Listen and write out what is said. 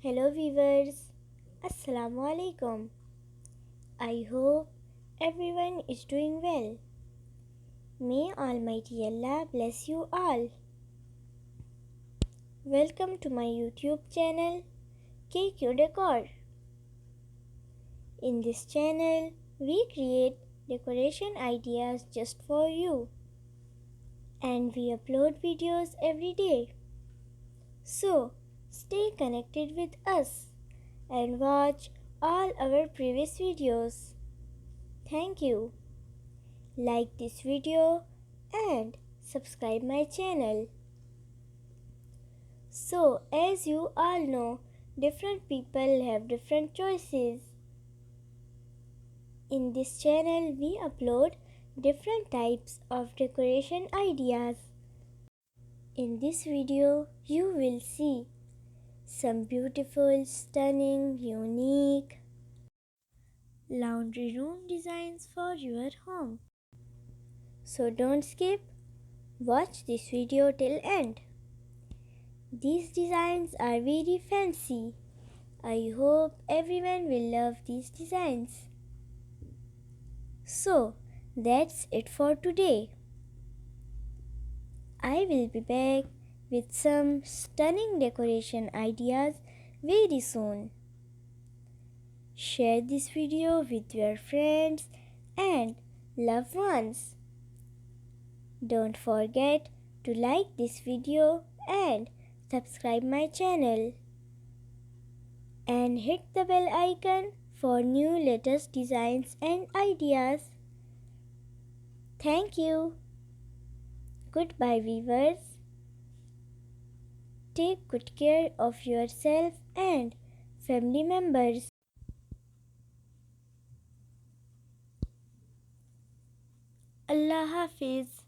Hello viewers, Assalamu alaikum. I hope everyone is doing well. May Almighty Allah bless you all. Welcome to my YouTube channel, Decor. In this channel, we create decoration ideas just for you. And we upload videos every day. So, stay connected with us and watch all our previous videos. Thank you. Like this video and subscribe my channel. So, as you all know, different people have different choices. In this channel, we upload different types of decoration ideas. In this video, you will see some beautiful, stunning, unique laundry room designs for your home. So don't skip, watch this video till end. These designs are very fancy. I hope everyone will love these designs. So that's it for today. I will be back with some stunning decoration ideas very soon. Share this video with your friends and loved ones. Don't forget to like this video and subscribe my channel. And hit the bell icon for new latest designs and ideas. Thank you. Goodbye viewers. Take good care of yourself and family members. Allah Hafiz.